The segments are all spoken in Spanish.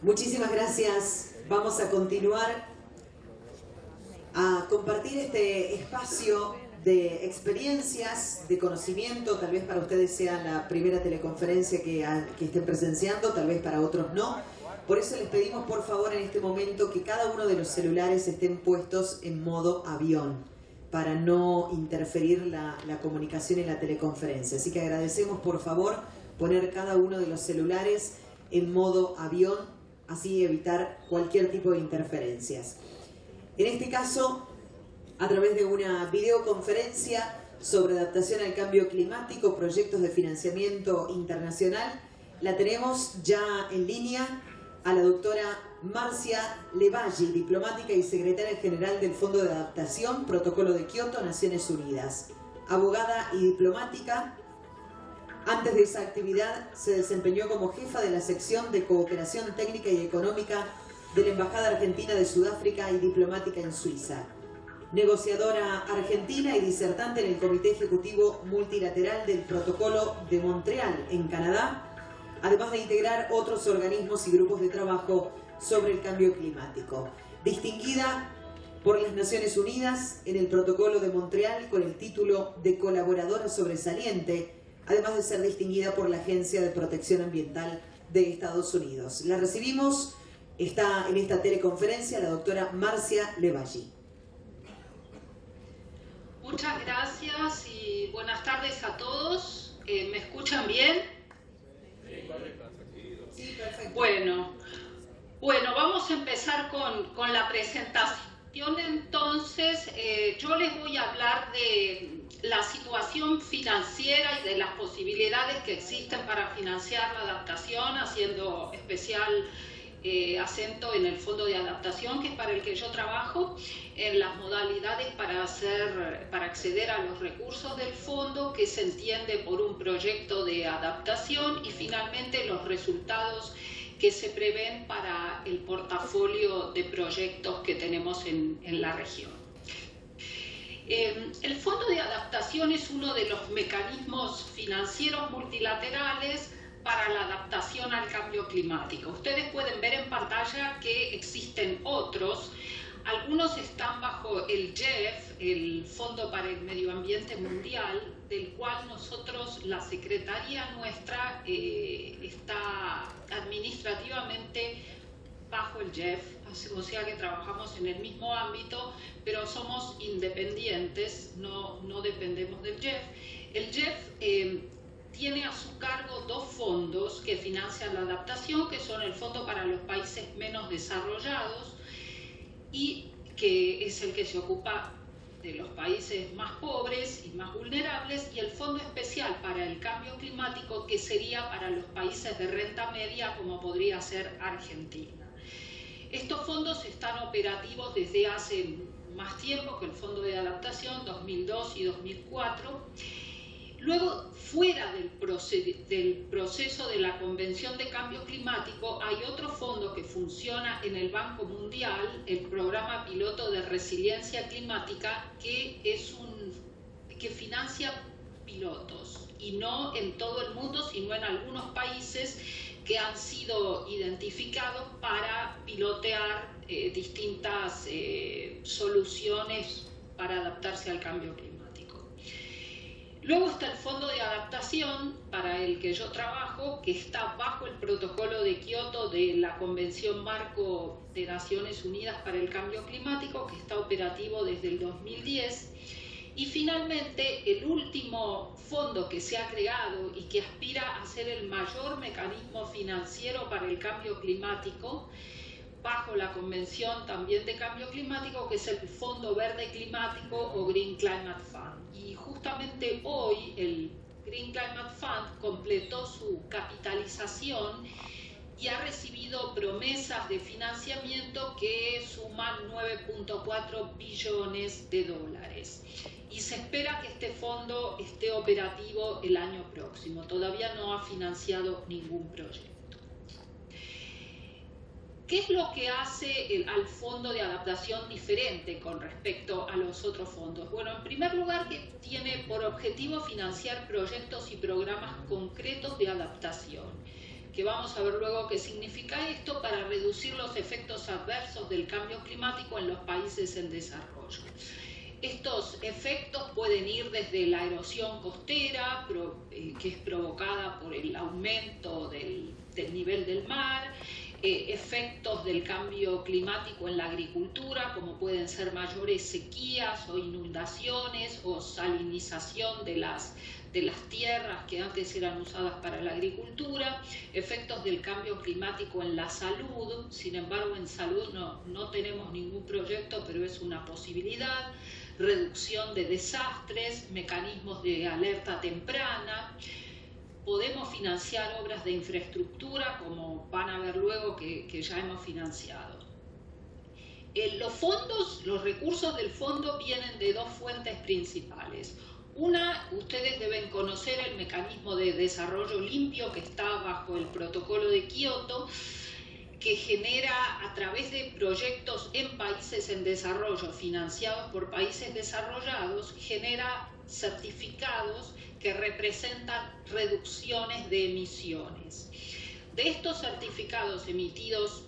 Muchísimas gracias. Vamos a continuar a compartir este espacio de experiencias, de conocimiento. Tal vez para ustedes sea la primera teleconferencia que estén presenciando, tal vez para otros no. Por eso les pedimos por favor en este momento que cada uno de los celulares estén puestos en modo avión para no interferir la comunicación en la teleconferencia. Así que agradecemos por favor poner cada uno de los celulares en modo avión, así evitar cualquier tipo de interferencias. En este caso, a través de una videoconferencia sobre adaptación al cambio climático, proyectos de financiamiento internacional, la tenemos ya en línea a la doctora Marcia Levalli, diplomática y secretaria general del Fondo de Adaptación, Protocolo de Kioto, Naciones Unidas. Abogada y diplomática, antes de esa actividad se desempeñó como jefa de la sección de cooperación técnica y económica de la Embajada Argentina de Sudáfrica y diplomática en Suiza. Negociadora argentina y disertante en el Comité Ejecutivo Multilateral del Protocolo de Montreal, en Canadá, además de integrar otros organismos y grupos de trabajo sobre el cambio climático. Distinguida por las Naciones Unidas en el Protocolo de Montreal con el título de colaboradora sobresaliente, además de ser distinguida por la Agencia de Protección Ambiental de Estados Unidos. La recibimos, está en esta teleconferencia la doctora Marcia Levalli. Muchas gracias y buenas tardes a todos. ¿Me escuchan bien? Sí, perfecto. Bueno, vamos a empezar con la presentación. Entonces, yo les voy a hablar de la situación financiera y de las posibilidades que existen para financiar la adaptación, haciendo especial acento en el Fondo de Adaptación, que es para el que yo trabajo, en las modalidades para acceder a los recursos del fondo, que se entiende por un proyecto de adaptación, y finalmente los resultados que se prevén para el portafolio de proyectos que tenemos en la región. El Fondo de Adaptación es uno de los mecanismos financieros multilaterales para la adaptación al cambio climático. Ustedes pueden ver en pantalla que existen otros. Algunos están bajo el GEF, el Fondo para el Medio Ambiente Mundial, del cual nosotros, la Secretaría nuestra, está administrativamente bajo el GEF, o sea que trabajamos en el mismo ámbito, pero somos independientes, no dependemos del GEF. El GEF tiene a su cargo dos fondos que financian la adaptación, que son el Fondo para los Países Menos Desarrollados, y que es el que se ocupa de los países más pobres y más vulnerables, y el Fondo Especial para el Cambio Climático, que sería para los países de renta media, como podría ser Argentina. Estos fondos están operativos desde hace más tiempo que el Fondo de Adaptación, 2002 y 2004. Luego, fuera del proceso de la Convención de Cambio Climático, hay otro fondo que funciona en el Banco Mundial, el Programa Piloto de Resiliencia Climática, que financia pilotos, y no en todo el mundo, sino en algunos países que han sido identificados para pilotear distintas soluciones para adaptarse al cambio climático. Luego está el Fondo de Adaptación, para el que yo trabajo, que está bajo el Protocolo de Kioto de la Convención Marco de Naciones Unidas para el Cambio Climático, que está operativo desde el 2010. Y finalmente, el último fondo que se ha creado y que aspira a ser el mayor mecanismo financiero para el cambio climático, bajo la Convención también de Cambio Climático, que es el Fondo Verde Climático o Green Climate Fund. Y justamente hoy el Green Climate Fund completó su capitalización y ha recibido promesas de financiamiento que suman 9.4 billones de dólares. Y se espera que este fondo esté operativo el año próximo. Todavía no ha financiado ningún proyecto. ¿Qué es lo que hace al Fondo de Adaptación diferente con respecto a los otros fondos? Bueno, en primer lugar, que tiene por objetivo financiar proyectos y programas concretos de adaptación, que vamos a ver luego qué significa esto, para reducir los efectos adversos del cambio climático en los países en desarrollo. Estos efectos pueden ir desde la erosión costera, que es provocada por el aumento del nivel del mar, efectos del cambio climático en la agricultura, como pueden ser mayores sequías o inundaciones o salinización de las tierras que antes eran usadas para la agricultura, efectos del cambio climático en la salud. Sin embargo, en salud no tenemos ningún proyecto, pero es una posibilidad, reducción de desastres, mecanismos de alerta temprana. Podemos financiar obras de infraestructura, como van a ver luego que ya hemos financiado. Los recursos del fondo vienen de dos fuentes principales. Una, ustedes deben conocer el mecanismo de desarrollo limpio que está bajo el protocolo de Kioto, que genera a través de proyectos en países en desarrollo financiados por países desarrollados, genera certificados que representan reducciones de emisiones. De estos certificados emitidos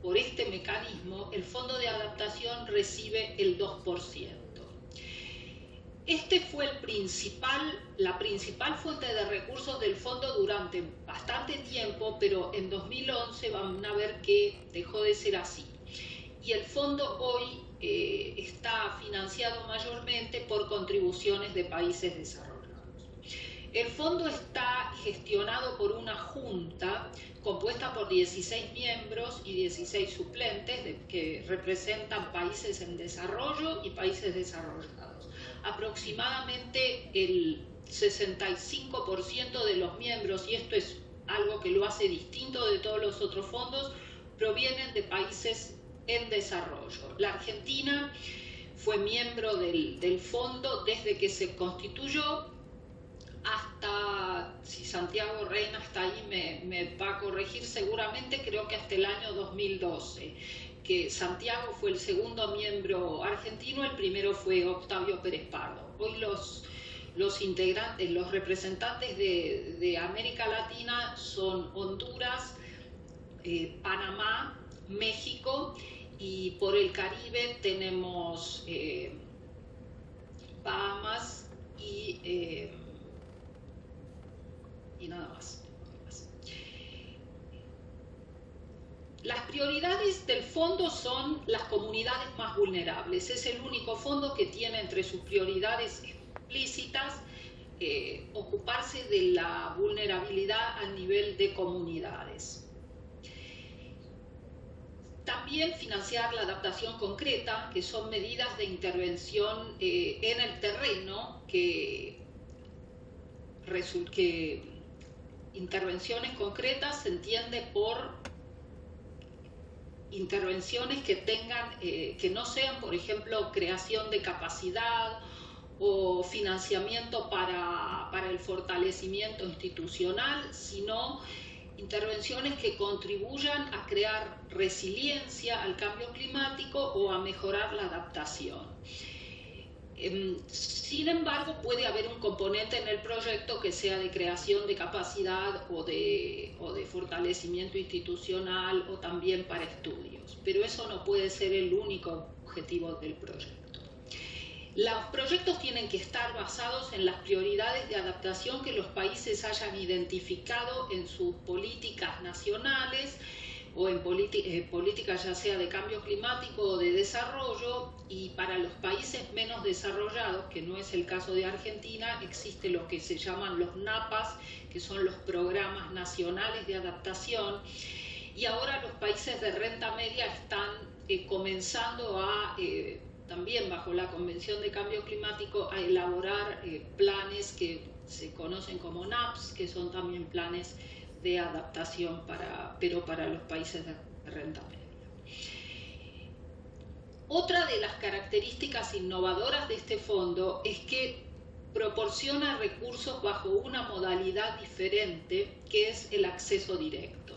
por este mecanismo, el Fondo de Adaptación recibe el 2%. Este fue la principal fuente de recursos del fondo durante bastante tiempo, pero en 2011 van a ver que dejó de ser así. Y el fondo hoy está financiado mayormente por contribuciones de países desarrollados. El fondo está gestionado por una junta compuesta por 16 miembros y 16 suplentes que representan países en desarrollo y países desarrollados. Aproximadamente el 65% de los miembros, y esto es algo que lo hace distinto de todos los otros fondos, provienen de países en desarrollo. La Argentina fue miembro del fondo desde que se constituyó hasta, si Santiago Reina está ahí me va a corregir seguramente, creo que hasta el año 2012, que Santiago fue el segundo miembro argentino, el primero fue Octavio Pérez Pardo. Hoy los integrantes, los representantes de América Latina son Honduras, Panamá, México, y por el Caribe tenemos Bahamas y nada más. Las prioridades del fondo son las comunidades más vulnerables. Es el único fondo que tiene entre sus prioridades explícitas ocuparse de la vulnerabilidad a nivel de comunidades. También financiar la adaptación concreta, que son medidas de intervención en el terreno intervenciones concretas se entiende por intervenciones que no sean, por ejemplo, creación de capacidad o financiamiento para el fortalecimiento institucional, sino intervenciones que contribuyan a crear resiliencia al cambio climático o a mejorar la adaptación. Sin embargo, puede haber un componente en el proyecto que sea de creación de capacidad o de fortalecimiento institucional o también para estudios, pero eso no puede ser el único objetivo del proyecto. Los proyectos tienen que estar basados en las prioridades de adaptación que los países hayan identificado en sus políticas nacionales o en políticas ya sea de cambio climático o de desarrollo, y para los países menos desarrollados, que no es el caso de Argentina, existe lo que se llaman los NAPAs, que son los programas nacionales de adaptación, y ahora los países de renta media están comenzando a, también bajo la Convención de Cambio Climático, a elaborar planes que se conocen como NAPs, que son también planes de adaptación pero para los países de renta media. Otra de las características innovadoras de este fondo es que proporciona recursos bajo una modalidad diferente, que es el acceso directo.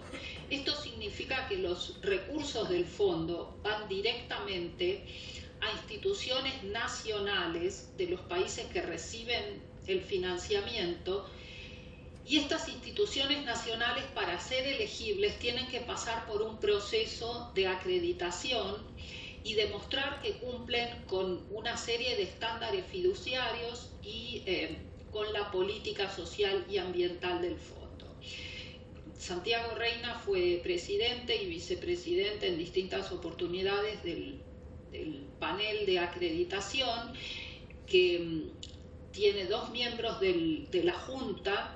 Esto significa que los recursos del fondo van directamente a instituciones nacionales de los países que reciben el financiamiento, Y estas instituciones nacionales, para ser elegibles, tienen que pasar por un proceso de acreditación y demostrar que cumplen con una serie de estándares fiduciarios y con la política social y ambiental del fondo. Santiago Reina fue presidente y vicepresidente en distintas oportunidades del panel de acreditación, que tiene 2 miembros de la Junta,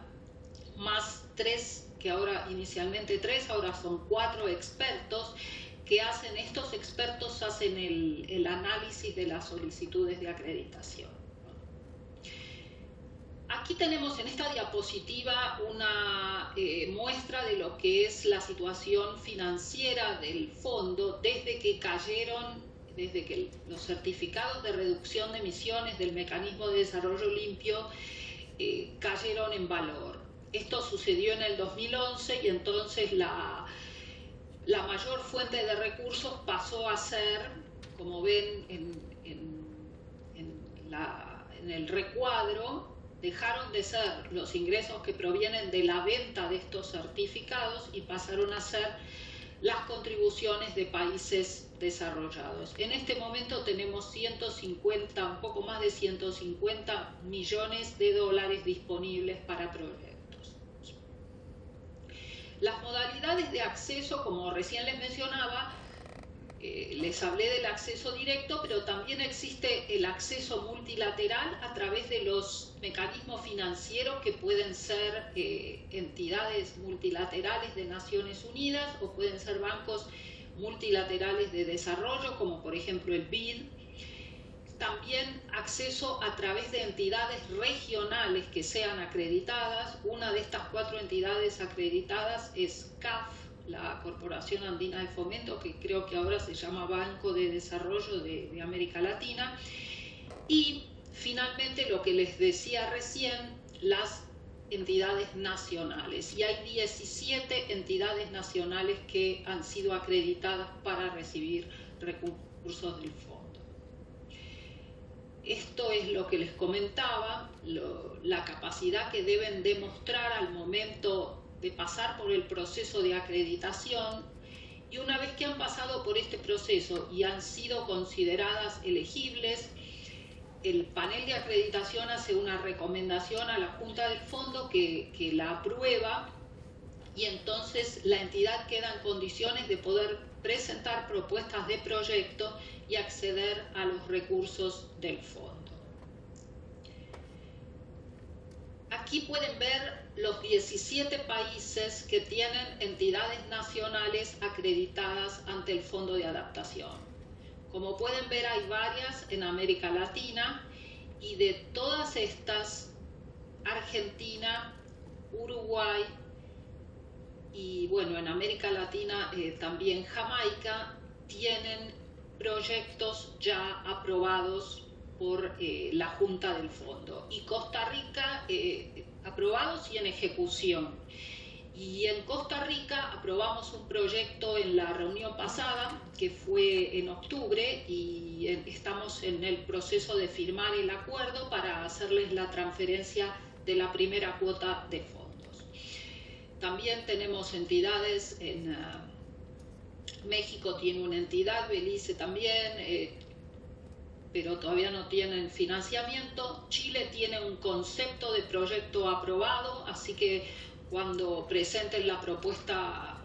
más 3, que ahora inicialmente 3, ahora son 4 expertos, que hacen, estos expertos hacen el análisis de las solicitudes de acreditación. Aquí tenemos en esta diapositiva una muestra de lo que es la situación financiera del fondo desde que los certificados de reducción de emisiones del Mecanismo de Desarrollo Limpio cayeron en valor. Esto sucedió en el 2011 y entonces la mayor fuente de recursos pasó a ser, como ven en el recuadro, dejaron de ser los ingresos que provienen de la venta de estos certificados y pasaron a ser las contribuciones de países desarrollados. En este momento tenemos un poco más de 150 millones de dólares disponibles para proyectos. Las modalidades de acceso, como recién les mencionaba, les hablé del acceso directo, pero también existe el acceso multilateral a través de los mecanismos financieros que pueden ser entidades multilaterales de Naciones Unidas o pueden ser bancos multilaterales de desarrollo, como por ejemplo el BID. También acceso a través de entidades regionales que sean acreditadas. Una de estas 4 entidades acreditadas es CAF, la Corporación Andina de Fomento, que creo que ahora se llama Banco de Desarrollo de América Latina. Y finalmente, lo que les decía recién, las entidades nacionales. Y hay 17 entidades nacionales que han sido acreditadas para recibir recursos del fondo. Esto es lo que les comentaba, la capacidad que deben demostrar al momento de pasar por el proceso de acreditación, y una vez que han pasado por este proceso y han sido consideradas elegibles, el panel de acreditación hace una recomendación a la Junta del Fondo que la aprueba, y entonces la entidad queda en condiciones de poder presentar propuestas de proyecto y acceder a los recursos del fondo. Aquí pueden ver los 17 países que tienen entidades nacionales acreditadas ante el Fondo de Adaptación. Como pueden ver, hay varias en América Latina, y de todas estas, Argentina, Uruguay y bueno, en América Latina también Jamaica tienen proyectos ya aprobados por la Junta del Fondo, y Costa Rica aprobados y en ejecución. Y en Costa Rica aprobamos un proyecto en la reunión pasada, que fue en octubre, y estamos en el proceso de firmar el acuerdo para hacerles la transferencia de la primera cuota de fondos. También tenemos entidades en México, tiene una entidad, Belice también, pero todavía no tienen financiamiento. Chile tiene un concepto de proyecto aprobado, así que cuando presenten la propuesta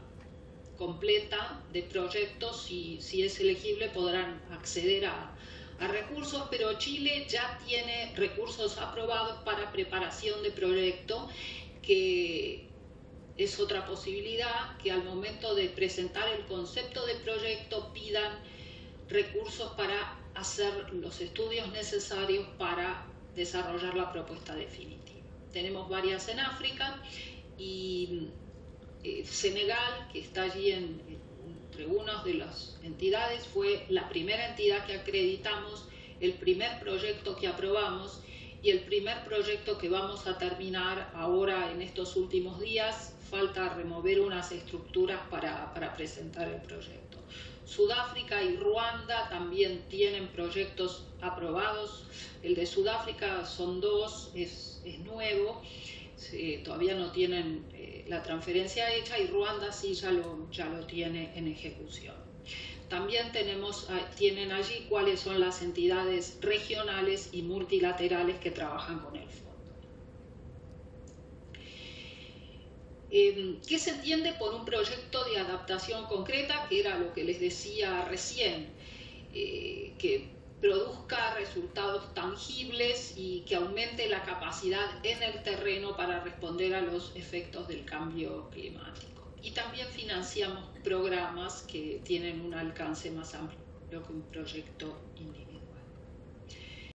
completa de proyecto, si es elegible, podrán acceder a recursos, pero Chile ya tiene recursos aprobados para preparación de proyecto, que es otra posibilidad, que al momento de presentar el concepto de proyecto pidan recursos para hacer los estudios necesarios para desarrollar la propuesta definitiva. Tenemos varias en África, y Senegal, que está allí entre unas de las entidades, fue la primera entidad que acreditamos, el primer proyecto que aprobamos y el primer proyecto que vamos a terminar ahora en estos últimos días. Falta remover unas estructuras para presentar el proyecto. Sudáfrica y Ruanda también tienen proyectos aprobados. El de Sudáfrica son 2, es nuevo. todavía no tienen la transferencia hecha, y Ruanda sí ya lo tiene en ejecución. También tienen allí cuáles son las entidades regionales y multilaterales que trabajan con el fondo. ¿Qué se entiende por un proyecto de adaptación concreta? Que era lo que les decía recién, que produzca resultados tangibles y que aumente la capacidad en el terreno para responder a los efectos del cambio climático. Y también financiamos programas que tienen un alcance más amplio que un proyecto individual.